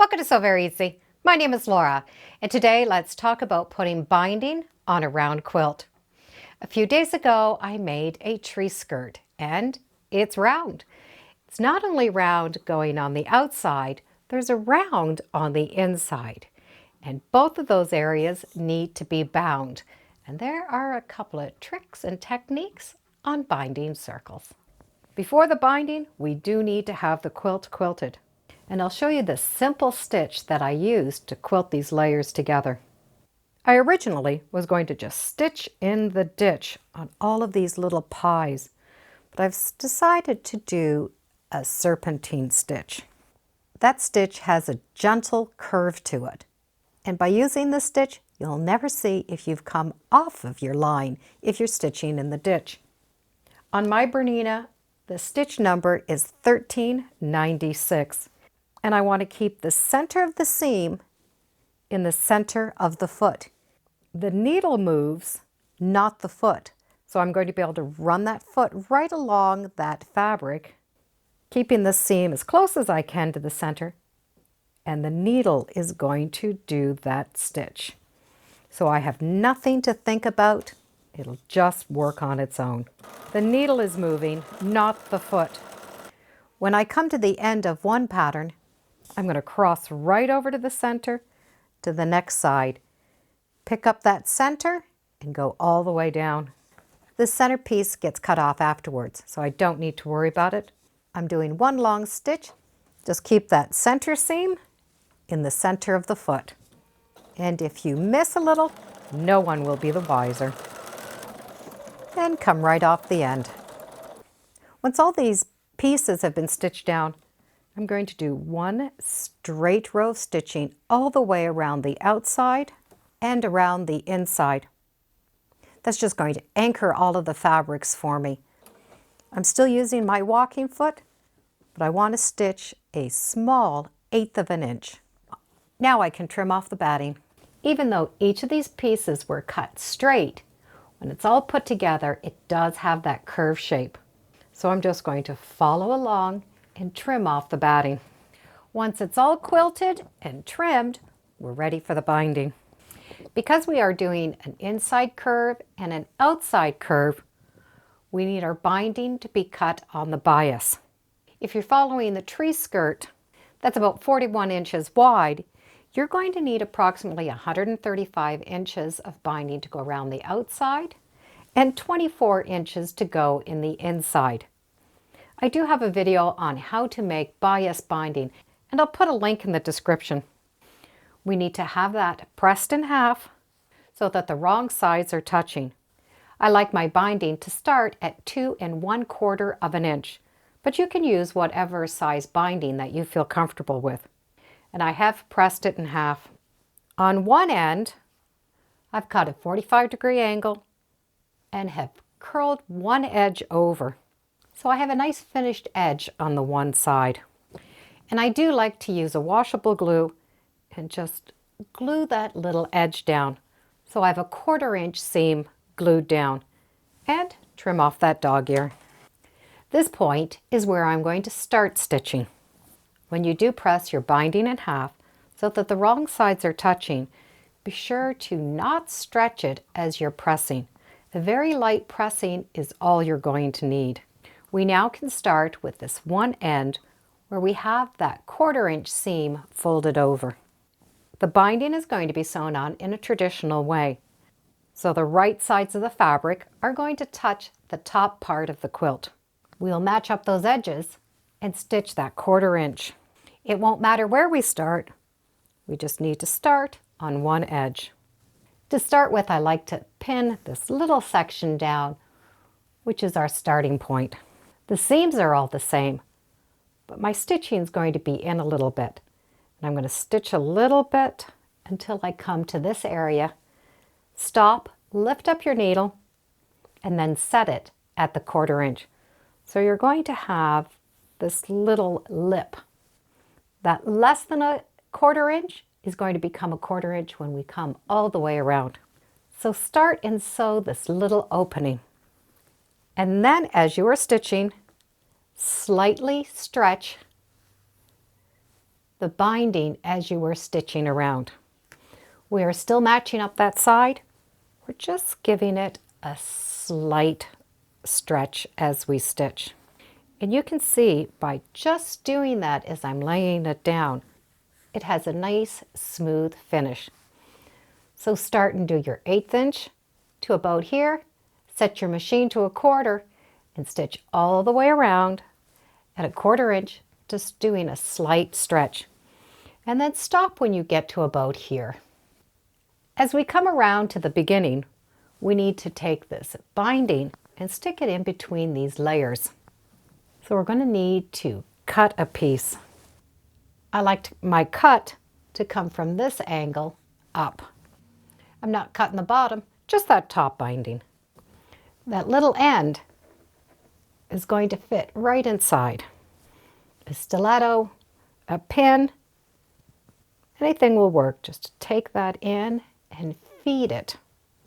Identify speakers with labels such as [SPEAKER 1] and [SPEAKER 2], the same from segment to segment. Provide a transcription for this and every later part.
[SPEAKER 1] Welcome to Sew Very Easy. My name is Laura, and today let's talk about putting binding on a round quilt. A few days ago, I made a tree skirt, and it's round. It's not only round going on the outside, there's a round on the inside. And both of those areas need to be bound. And there are a couple of tricks and techniques on binding circles. Before the binding, we do need to have the quilt quilted. And I'll show you the simple stitch that I used to quilt these layers together. I originally was going to just stitch in the ditch on all of these little pies, but I've decided to do a serpentine stitch. That stitch has a gentle curve to it, and by using this stitch, you'll never see if you've come off of your line if you're stitching in the ditch. On my Bernina, the stitch number is 1396. And I want to keep the center of the seam in the center of the foot. The needle moves, not the foot. So I'm going to be able to run that foot right along that fabric, keeping the seam as close as I can to the center. And the needle is going to do that stitch. So I have nothing to think about. It'll just work on its own. The needle is moving, not the foot. When I come to the end of one pattern, I'm going to cross right over to the center to the next side. Pick up that center and go all the way down. The center piece gets cut off afterwards, so I don't need to worry about it. I'm doing one long stitch. Just keep that center seam in the center of the foot. And if you miss a little, no one will be the wiser. And come right off the end. Once all these pieces have been stitched down, I'm going to do one straight row of stitching all the way around the outside and around the inside. That's just going to anchor all of the fabrics for me. I'm still using my walking foot, but I want to stitch a small 1/8 of an inch. Now I can trim off the batting. Even though each of these pieces were cut straight, when it's all put together, it does have that curve shape. So I'm just going to follow along and trim off the batting. Once it's all quilted and trimmed, we're ready for the binding. Because we are doing an inside curve and an outside curve, we need our binding to be cut on the bias. If you're following the tree skirt, that's about 41 inches wide, you're going to need approximately 135 inches of binding to go around the outside and 24 inches to go in the inside. I do have a video on how to make bias binding, and I'll put a link in the description. We need to have that pressed in half so that the wrong sides are touching. I like my binding to start at 2 1/4 of an inch, but you can use whatever size binding that you feel comfortable with. And I have pressed it in half. On one end, I've cut a 45-degree angle and have curled one edge over. So I have a nice finished edge on the one side. And I do like to use a washable glue and just glue that little edge down. So I have a 1/4 inch seam glued down, and trim off that dog ear. This point is where I'm going to start stitching. When you do press your binding in half so that the wrong sides are touching, be sure to not stretch it as you're pressing. A very light pressing is all you're going to need. We now can start with this one end where we have that 1/4 inch seam folded over. The binding is going to be sewn on in a traditional way. So the right sides of the fabric are going to touch the top part of the quilt. We'll match up those edges and stitch that 1/4 inch. It won't matter where we start. We just need to start on one edge. To start with, I like to pin this little section down, which is our starting point. The seams are all the same, but my stitching is going to be in a little bit. And I'm going to stitch a little bit until I come to this area. Stop, lift up your needle, and then set it at the 1/4 inch. So you're going to have this little lip. That less than a 1/4 inch is going to become a 1/4 inch when we come all the way around. So start and sew this little opening. And then as you are stitching, slightly stretch the binding as you were stitching around. We are still matching up that side. We're just giving it a slight stretch as we stitch. And you can see by just doing that as I'm laying it down, it has a nice smooth finish. So start and do your 1/8 inch to about here, set your machine to 1/4 and stitch all the way around at 1/4 inch, just doing a slight stretch. And then stop when you get to about here. As we come around to the beginning, we need to take this binding and stick it in between these layers. So we're going to need to cut a piece. I like my cut to come from this angle up. I'm not cutting the bottom, just that top binding. That little end is going to fit right inside. A stiletto, a pin, anything will work. Just take that in and feed it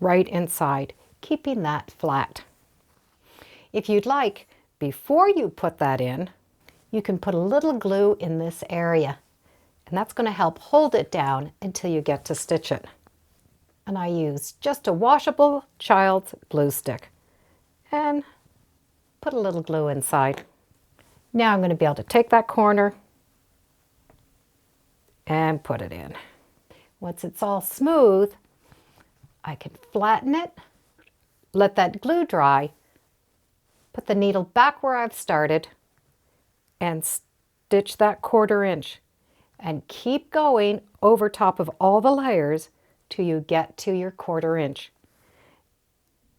[SPEAKER 1] right inside, keeping that flat. If you'd like, before you put that in, you can put a little glue in this area, and that's going to help hold it down until you get to stitch it. And I use just a washable child's glue stick and put a little glue inside. Now I'm going to be able to take that corner and put it in. Once it's all smooth, I can flatten it, let that glue dry, put the needle back where I've started, and stitch that 1/4 inch. And keep going over top of all the layers till you get to your 1/4 inch.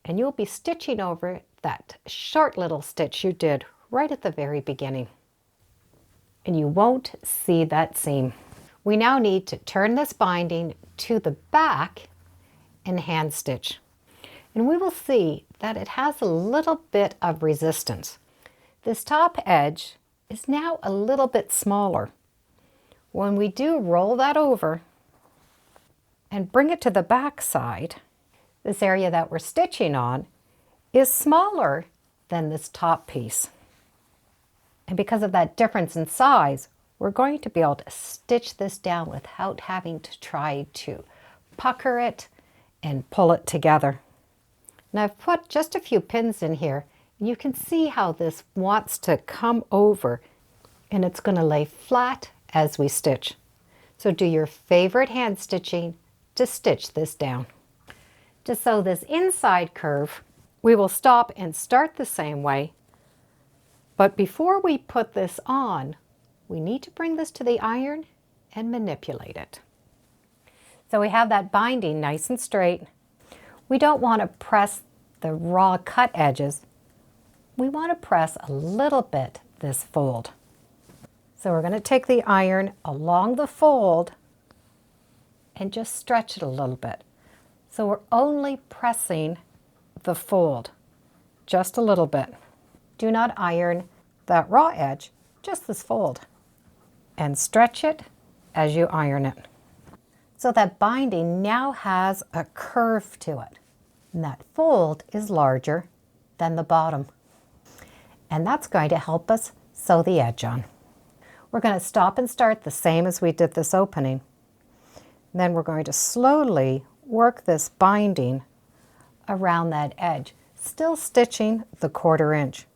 [SPEAKER 1] And you'll be stitching over that short little stitch you did right at the very beginning. And you won't see that seam. We now need to turn this binding to the back and hand stitch. And we will see that it has a little bit of resistance. This top edge is now a little bit smaller. When we do roll that over and bring it to the back side, this area that we're stitching on is smaller than this top piece. And because of that difference in size, we're going to be able to stitch this down without having to try to pucker it and pull it together. And I've put just a few pins in here. You can see how this wants to come over, and it's going to lay flat as we stitch. So do your favorite hand stitching to stitch this down. To sew this inside curve, we will stop and start the same way. But before we put this on, we need to bring this to the iron and manipulate it. So we have that binding nice and straight. We don't want to press the raw cut edges. We want to press a little bit this fold. So we're going to take the iron along the fold and just stretch it a little bit. So we're only pressing the fold just a little bit. Do not iron that raw edge, just this fold, and stretch it as you iron it. So that binding now has a curve to it, and that fold is larger than the bottom. And that's going to help us sew the edge on. We're going to stop and start the same as we did this opening. And then we're going to slowly work this binding around that edge, still stitching the 1/4 inch.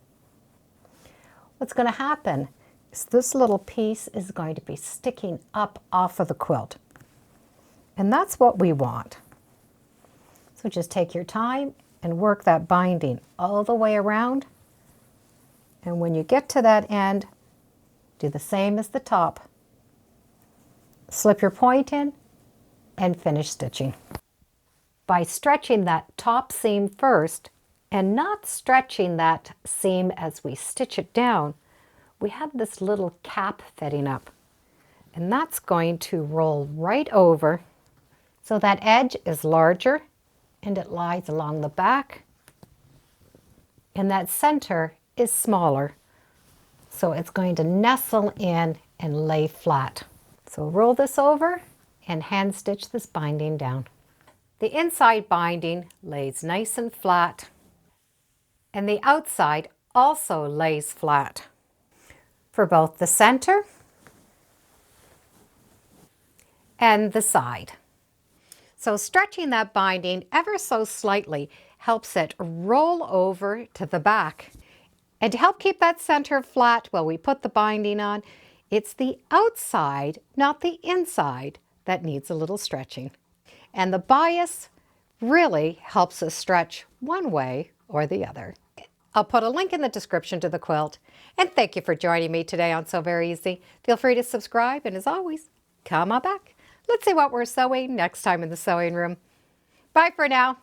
[SPEAKER 1] What's going to happen is this little piece is going to be sticking up off of the quilt. And that's what we want. So just take your time and work that binding all the way around. And when you get to that end, do the same as the top. Slip your point in and finish stitching. By stretching that top seam first and not stretching that seam as we stitch it down, we have this little cap fitting up. And that's going to roll right over. So that edge is larger and it lies along the back. And that center is smaller. So it's going to nestle in and lay flat. So roll this over and hand stitch this binding down. The inside binding lays nice and flat, and the outside also lays flat. For both the center and the side. So stretching that binding ever so slightly helps it roll over to the back. And to help keep that center flat while we put the binding on, it's the outside, not the inside, that needs a little stretching. And the bias really helps us stretch one way or the other. I'll put a link in the description to the quilt. And thank you for joining me today on Sew Very Easy. Feel free to subscribe, and as always, come on back. Let's see what we're sewing next time in the sewing room. Bye for now.